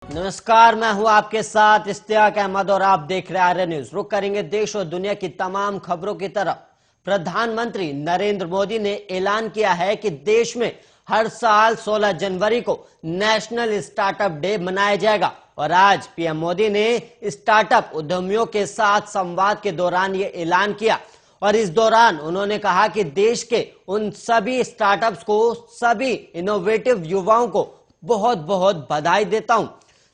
नमस्कार, मैं हूं आपके साथ इश्तियाक अहमद और आप देख रहे हैं आर्य न्यूज। रुक करेंगे देश और दुनिया की तमाम खबरों की तरफ। प्रधानमंत्री नरेंद्र मोदी ने ऐलान किया है कि देश में हर साल 16 जनवरी को नेशनल स्टार्टअप डे मनाया जाएगा और आज पीएम मोदी ने स्टार्टअप उद्यमियों के साथ संवाद के दौरान ये ऐलान किया और इस दौरान उन्होंने कहा कि देश के उन सभी स्टार्टअप्स को, सभी इनोवेटिव युवाओं को बहुत बहुत बधाई देता हूं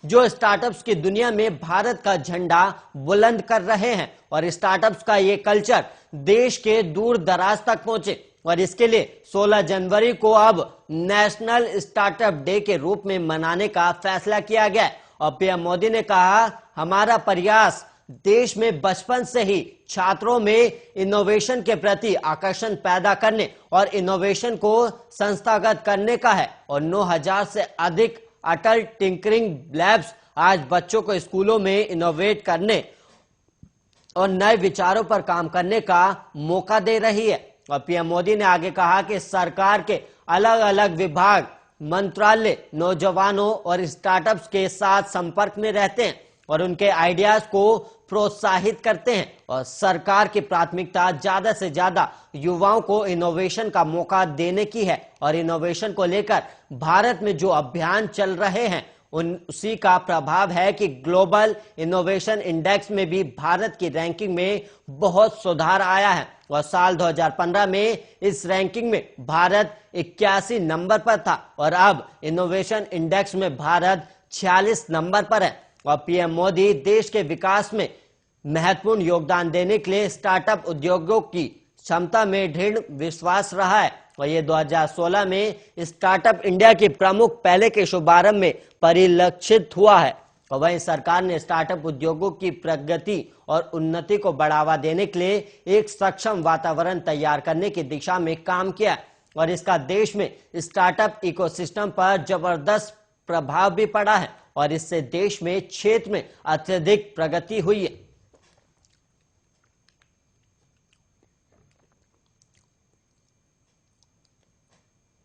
जो स्टार्टअप्स की दुनिया में भारत का झंडा बुलंद कर रहे हैं और स्टार्टअप्स का ये कल्चर देश के दूर दराज तक पहुंचे और इसके लिए 16 जनवरी को अब नेशनल स्टार्टअप डे के रूप में मनाने का फैसला किया गया है। और पीएम मोदी ने कहा, हमारा प्रयास देश में बचपन से ही छात्रों में इनोवेशन के प्रति आकर्षण पैदा करने और इनोवेशन को संस्थागत करने का है और 9000 से अधिक अटल टिंकरिंग लैब्स आज बच्चों को स्कूलों में इनोवेट करने और नए विचारों पर काम करने का मौका दे रही है। और पीएम मोदी ने आगे कहा कि सरकार के अलग अलग विभाग, मंत्रालय नौजवानों और स्टार्टअप्स के साथ संपर्क में रहते हैं और उनके आइडियाज को प्रोत्साहित करते हैं और सरकार की प्राथमिकता ज्यादा से ज्यादा युवाओं को इनोवेशन का मौका देने की है और इनोवेशन को लेकर भारत में जो अभियान चल रहे हैं उसी का प्रभाव है कि ग्लोबल इनोवेशन इंडेक्स में भी भारत की रैंकिंग में बहुत सुधार आया है और साल 2015 में इस रैंकिंग में भारत 81 नंबर पर था और अब इनोवेशन इंडेक्स में भारत 46 नंबर पर है। और पीएम मोदी देश के विकास में महत्वपूर्ण योगदान देने के लिए स्टार्टअप उद्योगों की क्षमता में दृढ़ विश्वास रहा है और ये 2016 में स्टार्टअप इंडिया की प्रमुख पहले के शुभारंभ में परिलक्षित हुआ है। और वहीं सरकार ने स्टार्टअप उद्योगों की प्रगति और उन्नति को बढ़ावा देने के लिए एक सक्षम वातावरण तैयार करने की दिशा में काम किया और इसका देश में स्टार्टअप इकोसिस्टम पर जबरदस्त प्रभाव भी पड़ा है और इससे देश में क्षेत्र में अत्यधिक प्रगति हुई है।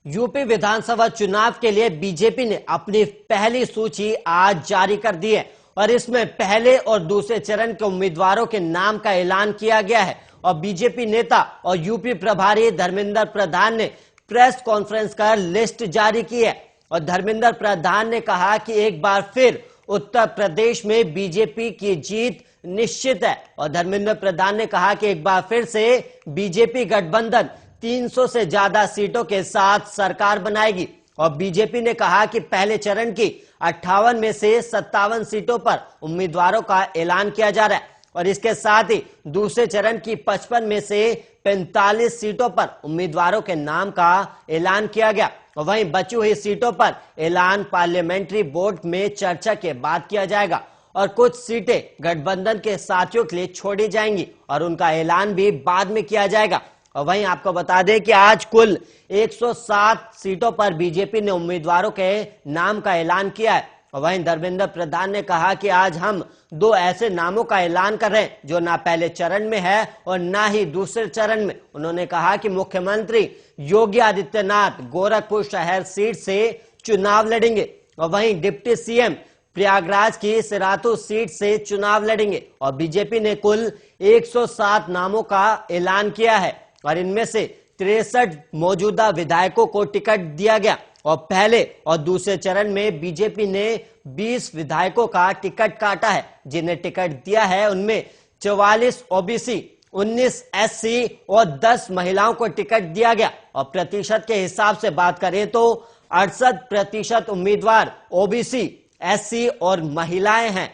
यूपी विधानसभा चुनाव के लिए बीजेपी ने अपनी पहली सूची आज जारी कर दी है और इसमें पहले और दूसरे चरण के उम्मीदवारों के नाम का ऐलान किया गया है और बीजेपी नेता और यूपी प्रभारी धर्मेंद्र प्रधान ने प्रेस कॉन्फ्रेंस कर लिस्ट जारी की है और धर्मेंद्र प्रधान ने कहा कि एक बार फिर उत्तर प्रदेश में बीजेपी की जीत निश्चित है और धर्मेंद्र प्रधान ने कहा कि एक बार फिर से बीजेपी गठबंधन 300 से ज्यादा सीटों के साथ सरकार बनाएगी और बीजेपी ने कहा कि पहले चरण की 58 में से 57 सीटों पर उम्मीदवारों का ऐलान किया जा रहा है और इसके साथ ही दूसरे चरण की 55 में से 45 सीटों पर उम्मीदवारों के नाम का ऐलान किया गया और वहीं बची हुई सीटों पर ऐलान पार्लियामेंट्री बोर्ड में चर्चा के बाद किया जाएगा और कुछ सीटें गठबंधन के साथियों के लिए छोड़ी जाएंगी और उनका ऐलान भी बाद में किया जाएगा। और वहीं आपको बता दें कि आज कुल 107 सीटों पर बीजेपी ने उम्मीदवारों के नाम का ऐलान किया है और वहीं धर्मेंद्र प्रधान ने कहा कि आज हम 2 ऐसे नामों का ऐलान कर रहे हैं जो ना पहले चरण में है और ना ही दूसरे चरण में। उन्होंने कहा कि मुख्यमंत्री योगी आदित्यनाथ गोरखपुर शहर सीट से चुनाव लड़ेंगे और वहीं डिप्टी सीएम प्रयागराज की सिराथू सीट से चुनाव लड़ेंगे और बीजेपी ने कुल 107 नामों का ऐलान किया है और इनमें से 63 मौजूदा विधायकों को टिकट दिया गया और पहले और दूसरे चरण में बीजेपी ने 20 विधायकों का टिकट काटा है। जिन्हें टिकट दिया है उनमें 44 ओबीसी, 19 एससी और 10 महिलाओं को टिकट दिया गया और प्रतिशत के हिसाब से बात करें तो 68% उम्मीदवार ओबीसी, एससी और महिलाएं हैं।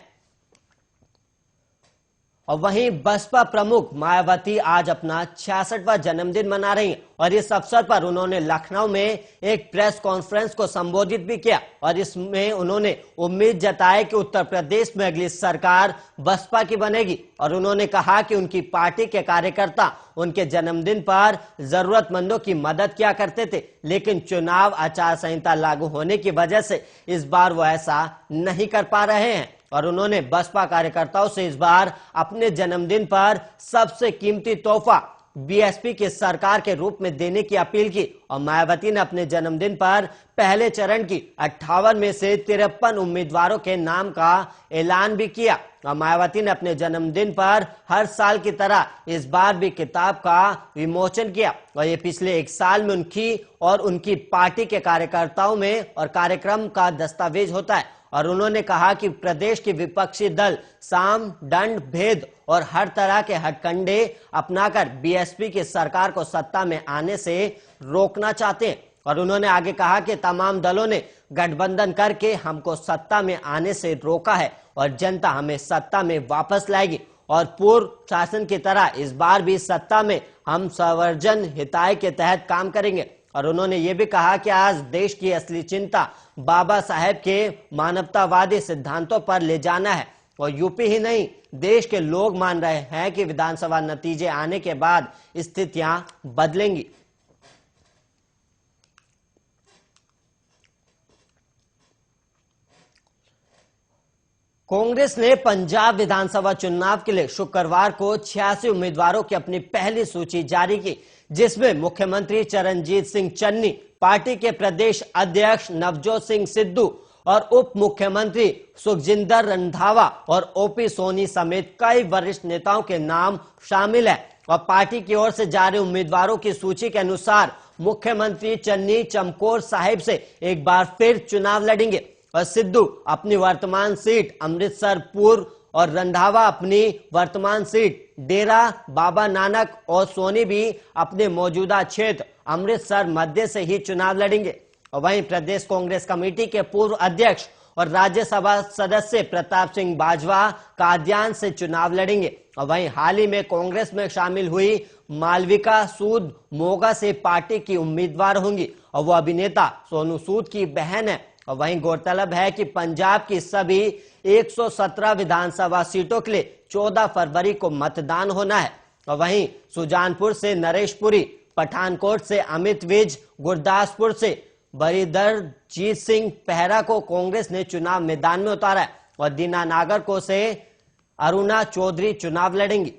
और वहीं बसपा प्रमुख मायावती आज अपना 66वां जन्मदिन मना रही हैं और इस अवसर पर उन्होंने लखनऊ में एक प्रेस कॉन्फ्रेंस को संबोधित भी किया और इसमें उन्होंने उम्मीद जताई कि उत्तर प्रदेश में अगली सरकार बसपा की बनेगी और उन्होंने कहा कि उनकी पार्टी के कार्यकर्ता उनके जन्मदिन पर जरूरतमंदों की मदद किया करते थे, लेकिन चुनाव आचार संहिता लागू होने की वजह से इस बार वो ऐसा नहीं कर पा रहे हैं और उन्होंने बसपा कार्यकर्ताओं से इस बार अपने जन्मदिन पर सबसे कीमती तोहफा बीएसपी की सरकार के रूप में देने की अपील की और मायावती ने अपने जन्मदिन पर पहले चरण की 58 में से 53 उम्मीदवारों के नाम का ऐलान भी किया। और मायावती ने अपने जन्मदिन पर हर साल की तरह इस बार भी किताब का विमोचन किया और ये पिछले एक साल में उनकी और उनकी पार्टी के कार्यकर्ताओं में और कार्यक्रम का दस्तावेज होता है। और उन्होंने कहा कि प्रदेश के विपक्षी दल साम दंड भेद और हर तरह के हथकंडे अपनाकर बीएसपी की सरकार को सत्ता में आने से रोकना चाहते हैं। और उन्होंने आगे कहा कि तमाम दलों ने गठबंधन करके हमको सत्ता में आने से रोका है और जनता हमें सत्ता में वापस लाएगी और पूर्व शासन की तरह इस बार भी सत्ता में हम संवर्जन हिताय के तहत काम करेंगे। और उन्होंने ये भी कहा कि आज देश की असली चिंता बाबा साहेब के मानवतावादी सिद्धांतों पर ले जाना है और यूपी ही नहीं देश के लोग मान रहे हैं कि विधानसभा नतीजे आने के बाद स्थितियां बदलेंगी। कांग्रेस ने पंजाब विधानसभा चुनाव के लिए शुक्रवार को 86 उम्मीदवारों की अपनी पहली सूची जारी की, जिसमें मुख्यमंत्री चरणजीत सिंह चन्नी, पार्टी के प्रदेश अध्यक्ष नवजोत सिंह सिद्धू और उप मुख्यमंत्री सुखजिंदर रंधावा और ओपी सोनी समेत कई वरिष्ठ नेताओं के नाम शामिल है। और पार्टी की ओर से जारी उम्मीदवारों की सूची के अनुसार मुख्यमंत्री चन्नी चमकौर साहिब से एक बार फिर चुनाव लड़ेंगे और सिद्धू अपनी वर्तमान सीट अमृतसर पूर्व और रंधावा अपनी वर्तमान सीट डेरा बाबा नानक और सोनी भी अपने मौजूदा क्षेत्र अमृतसर मध्य से ही चुनाव लड़ेंगे। और वहीं प्रदेश कांग्रेस कमेटी के पूर्व अध्यक्ष और राज्यसभा सदस्य प्रताप सिंह बाजवा कादियान से चुनाव लड़ेंगे। और वहीं हाल ही में कांग्रेस में शामिल हुई मालविका सूद मोगा से पार्टी की उम्मीदवार होंगी और वो अभिनेता सोनू सूद की बहन है। और वहीं गौरतलब है कि पंजाब की सभी 117 विधानसभा सीटों के लिए 14 फरवरी को मतदान होना है। और वहीं सुजानपुर से नरेश पुरी, पठानकोट से अमित विज, गुरदासपुर से बरिदरजीत सिंह पेहरा को कांग्रेस ने चुनाव मैदान में उतारा है और दीनानागर को से अरुणा चौधरी चुनाव लड़ेंगी।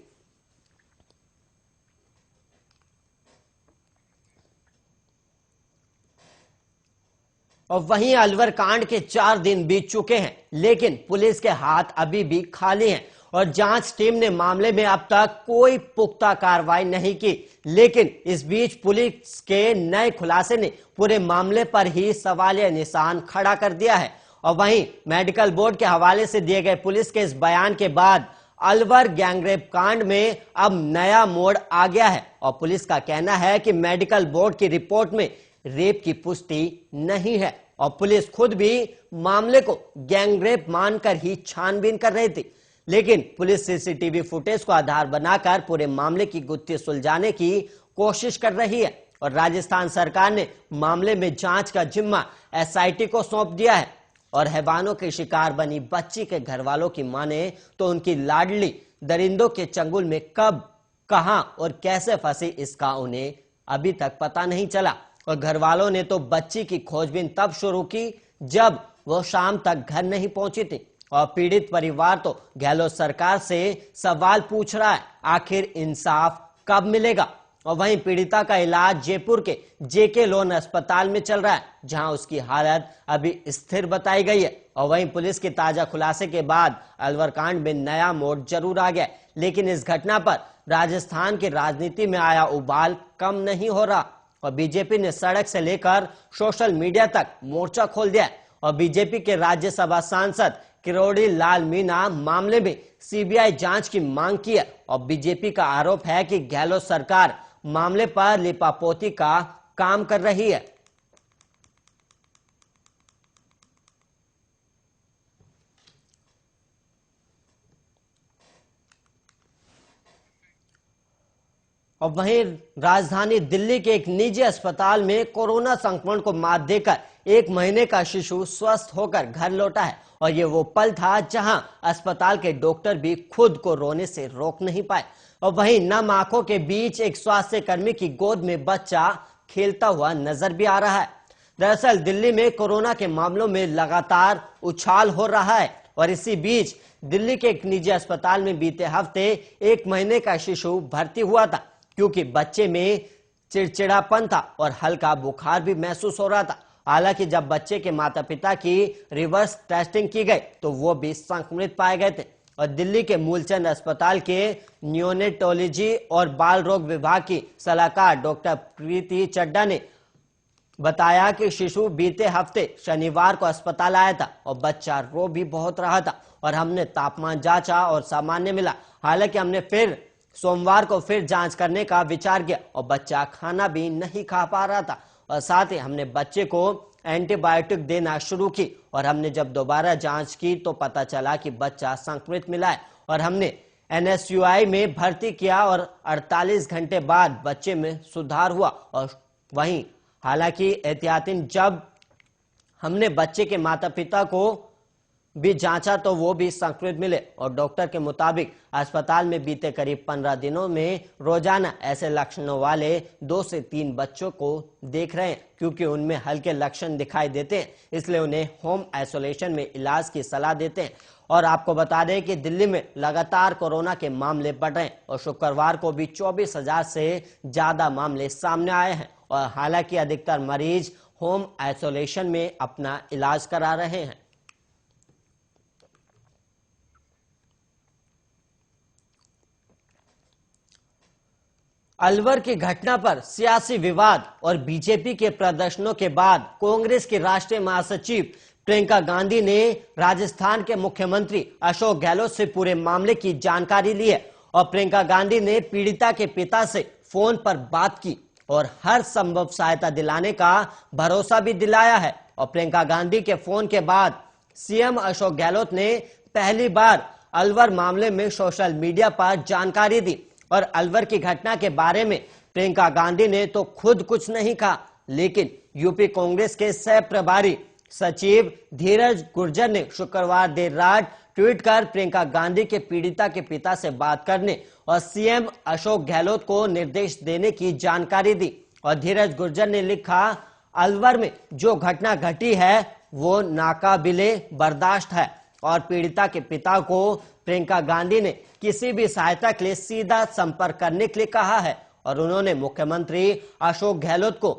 और वहीं अलवर कांड के 4 दिन बीत चुके हैं, लेकिन पुलिस के हाथ अभी भी खाली हैं और जांच टीम ने मामले में अब तक कोई पुख्ता कार्रवाई नहीं की। लेकिन इस बीच पुलिस के नए खुलासे ने पूरे मामले पर ही सवालिया निशान खड़ा कर दिया है। और वहीं मेडिकल बोर्ड के हवाले से दिए गए पुलिस के इस बयान के बाद अलवर गैंगरेप कांड में अब नया मोड़ आ गया है और पुलिस का कहना है कि मेडिकल बोर्ड की रिपोर्ट में रेप की पुष्टि नहीं है और पुलिस खुद भी मामले को गैंगरेप मानकर ही छानबीन कर रही थी। लेकिन पुलिस सीसीटीवी फुटेज को आधार बनाकर पूरे मामले की गुत्थी सुलझाने की कोशिश कर रही है और राजस्थान सरकार ने मामले में जांच का जिम्मा एसआईटी को सौंप दिया है। और हैवानों के शिकार बनी बच्ची के घर वालों की माने तो उनकी लाडली दरिंदों के चंगुल में कब, कहां और कैसे फंसी इसका उन्हें अभी तक पता नहीं चला। और घर वालों ने तो बच्ची की खोजबीन तब शुरू की जब वो शाम तक घर नहीं पहुंची थी और पीड़ित परिवार तो गहलोत सरकार से सवाल पूछ रहा है, आखिर इंसाफ कब मिलेगा। और वहीं पीड़िता का इलाज जयपुर के जेके लोन अस्पताल में चल रहा है, जहां उसकी हालत अभी स्थिर बताई गई है। और वहीं पुलिस के ताजा खुलासे के बाद अलवर कांड में नया मोड़ जरूर आ गया, लेकिन इस घटना पर राजस्थान की राजनीति में आया उबाल कम नहीं हो रहा और बीजेपी ने सड़क से लेकर सोशल मीडिया तक मोर्चा खोल दिया और बीजेपी के राज्यसभा सांसद किरोड़ी लाल मीणा मामले में सीबीआई जांच की मांग की है और बीजेपी का आरोप है कि गहलोत सरकार मामले पर लिपापोती का काम कर रही है। और वहीं राजधानी दिल्ली के एक निजी अस्पताल में कोरोना संक्रमण को मात देकर 1 महीने का शिशु स्वस्थ होकर घर लौटा है और ये वो पल था जहां अस्पताल के डॉक्टर भी खुद को रोने से रोक नहीं पाए। और वहीं नम आंखों के बीच एक स्वास्थ्य कर्मी की गोद में बच्चा खेलता हुआ नजर भी आ रहा है। दरअसल दिल्ली में कोरोना के मामलों में लगातार उछाल हो रहा है और इसी बीच दिल्ली के एक निजी अस्पताल में बीते हफ्ते 1 महीने का शिशु भर्ती हुआ था, क्योंकि बच्चे में चिड़चिड़ापन था और हल्का बुखार भी महसूस हो रहा था। हालांकि जब बच्चे के माता पिता की रिवर्स टेस्टिंग की गई तो वो भी संक्रमित पाए गए थे। और दिल्ली के मूलचंद अस्पताल के न्यूनेटोलॉजी और बाल रोग विभाग की सलाहकार डॉक्टर प्रीति चड्डा ने बताया कि शिशु बीते हफ्ते शनिवार को अस्पताल आया था और बच्चा रो भी बहुत रहा था और हमने तापमान जांचा और सामान्य मिला। हालांकि हमने फिर सोमवार को फिर जांच करने का विचार किया और बच्चा खाना भी नहीं खा पा रहा था और साथ ही हमने बच्चे को एंटीबायोटिक देना शुरू की और हमने जब दोबारा जांच की तो पता चला कि बच्चा संक्रमित मिला है और हमने एनएसयूआई में भर्ती किया और 48 घंटे बाद बच्चे में सुधार हुआ। और वहीं हालांकि एहतियातन जब हमने बच्चे के माता पिता को भी जांचा तो वो भी संक्रमित मिले और डॉक्टर के मुताबिक अस्पताल में बीते करीब 15 दिनों में रोजाना ऐसे लक्षणों वाले 2 से 3 बच्चों को देख रहे हैं। क्योंकि उनमें हल्के लक्षण दिखाई देते हैं इसलिए उन्हें होम आइसोलेशन में इलाज की सलाह देते हैं। और आपको बता दें कि दिल्ली में लगातार कोरोना के मामले बढ़ रहे हैं और शुक्रवार को भी 24,000 से ज्यादा मामले सामने आए हैं और हालांकि अधिकतर मरीज होम आइसोलेशन में अपना इलाज करा रहे हैं। अलवर की घटना पर सियासी विवाद और बीजेपी के प्रदर्शनों के बाद कांग्रेस की राष्ट्रीय महासचिव प्रियंका गांधी ने राजस्थान के मुख्यमंत्री अशोक गहलोत से पूरे मामले की जानकारी ली है और प्रियंका गांधी ने पीड़िता के पिता से फोन पर बात की और हर संभव सहायता दिलाने का भरोसा भी दिलाया है। और प्रियंका गांधी के फोन के बाद सीएम अशोक गहलोत ने पहली बार अलवर मामले में सोशल मीडिया पर जानकारी दी और अलवर की घटना के बारे में प्रियंका गांधी ने तो खुद कुछ नहीं कहा, लेकिन यूपी कांग्रेस के सह प्रभारी सचिव धीरज गुर्जर ने शुक्रवार देर रात ट्वीट कर प्रियंका गांधी के पीड़िता के पिता से बात करने और सीएम अशोक गहलोत को निर्देश देने की जानकारी दी। और धीरज गुर्जर ने लिखा, अलवर में जो घटना घटी है वो नाकाबिले बर्दाश्त है और पीड़िता के पिता को प्रियंका गांधी ने किसी भी सहायता के लिए सीधा संपर्क करने के लिए कहा है और उन्होंने मुख्यमंत्री अशोक गहलोत को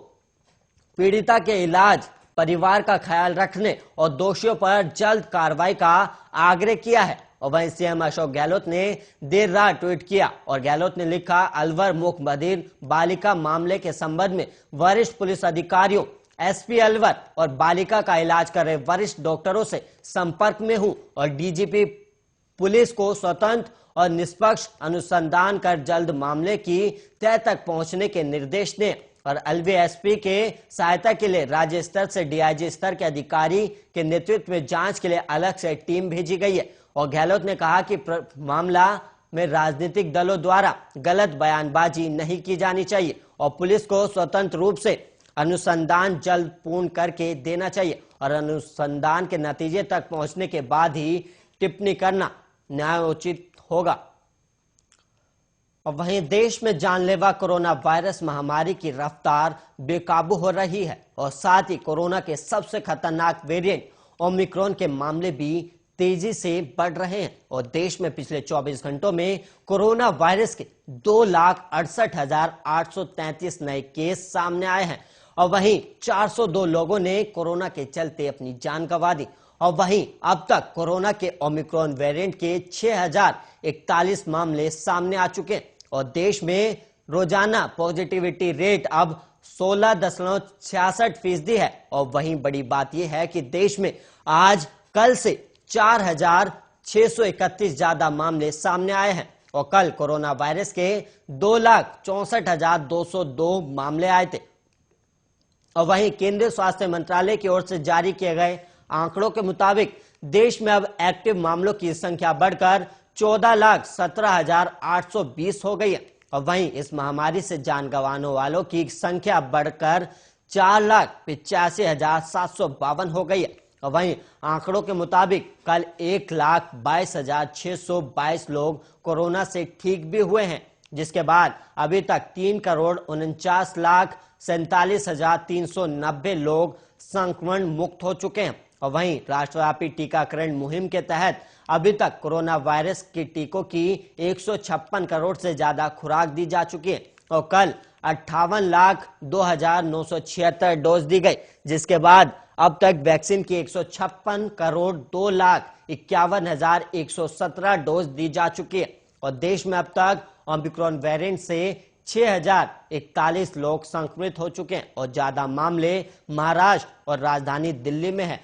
पीड़िता के इलाज, परिवार का ख्याल रखने और दोषियों पर जल्द कार्रवाई का आग्रह किया है। और वहीं सीएम अशोक गहलोत ने देर रात ट्वीट किया और गहलोत ने लिखा, अलवर मूक बधिर बालिका मामले के संबंध में वरिष्ठ पुलिस अधिकारियों, एसपी अलवर और बालिका का इलाज कर रहे वरिष्ठ डॉक्टरों से संपर्क में हूं और डीजीपी पुलिस को स्वतंत्र और निष्पक्ष अनुसंधान कर जल्द मामले की तह तक पहुंचने के निर्देश दें। और अलवी एसपी के सहायता के लिए राज्य स्तर से डीआईजी स्तर के अधिकारी के नेतृत्व में जांच के लिए अलग से टीम भेजी गई है। और गहलोत ने कहा कि मामला में राजनीतिक दलों द्वारा गलत बयानबाजी नहीं की जानी चाहिए और पुलिस को स्वतंत्र रूप से अनुसंधान जल्द पूर्ण करके देना चाहिए और अनुसंधान के नतीजे तक पहुंचने के बाद ही टिप्पणी करना न्यायोचित होगा। और वहीं देश में जानलेवा कोरोना वायरस महामारी की रफ्तार बेकाबू हो रही है और साथ ही कोरोना के सबसे खतरनाक वेरिएंट ओमिक्रॉन के मामले भी तेजी से बढ़ रहे हैं और देश में पिछले 24 घंटों में कोरोना वायरस के 2,68,833 नए केस सामने आए हैं और वहीं 402 लोगों ने कोरोना के चलते अपनी जान गंवा दी। और वहीं अब तक कोरोना के ओमिक्रॉन वेरिएंट के 6,041 मामले सामने आ चुके हैं और देश में रोजाना पॉजिटिविटी रेट अब 16.66% है। और वहीं बड़ी बात यह है कि देश में आज कल से 4,631 ज्यादा मामले सामने आए हैं और कल कोरोना वायरस के 2,64,202 मामले आए थे। और वहीं केंद्रीय स्वास्थ्य मंत्रालय की ओर से जारी किए गए आंकड़ों के मुताबिक देश में अब एक्टिव मामलों की संख्या बढ़कर 14,17,820 हो गई है और वहीं इस महामारी से जान गंवाने वालों की संख्या बढ़कर 4,85,752 हो गई है। और वहीं आंकड़ों के मुताबिक कल 1,22,622 लोग कोरोना से ठीक भी हुए हैं, जिसके बाद अभी तक 3,49,47,390 लोग संक्रमण मुक्त हो चुके हैं। और वहीं राष्ट्रव्यापी टीकाकरण मुहिम के तहत अभी तक कोरोना वायरस के टीकों की 156 करोड़ से ज्यादा खुराक दी जा चुकी है और कल 58,02,976 डोज दी गई, जिसके बाद अब तक वैक्सीन की 156,02,51,117 डोज दी जा चुकी है और देश में अब तक ओमिक्रॉन वेरिएंट से 6,041 लोग संक्रमित हो चुके हैं और ज्यादा मामले महाराष्ट्र और राजधानी दिल्ली में है।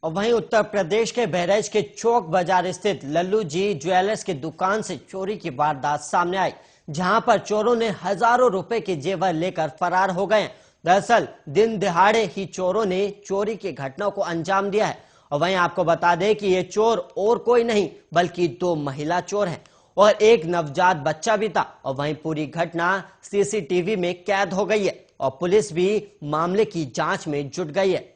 और वहीं उत्तर प्रदेश के बहराइच के चौक बाजार स्थित लल्लू जी ज्वेलर्स की दुकान से चोरी की वारदात सामने आई, जहां पर चोरों ने हजारों रुपए के जेवर लेकर फरार हो गए। दरअसल दिन दिहाड़े ही चोरों ने चोरी की घटना को अंजाम दिया है और वहीं आपको बता दें कि ये चोर और कोई नहीं बल्कि 2 महिला चोर हैं और एक नवजात बच्चा भी था और वहीं पूरी घटना सीसीटीवी में कैद हो गई है और पुलिस भी मामले की जांच में जुट गई है।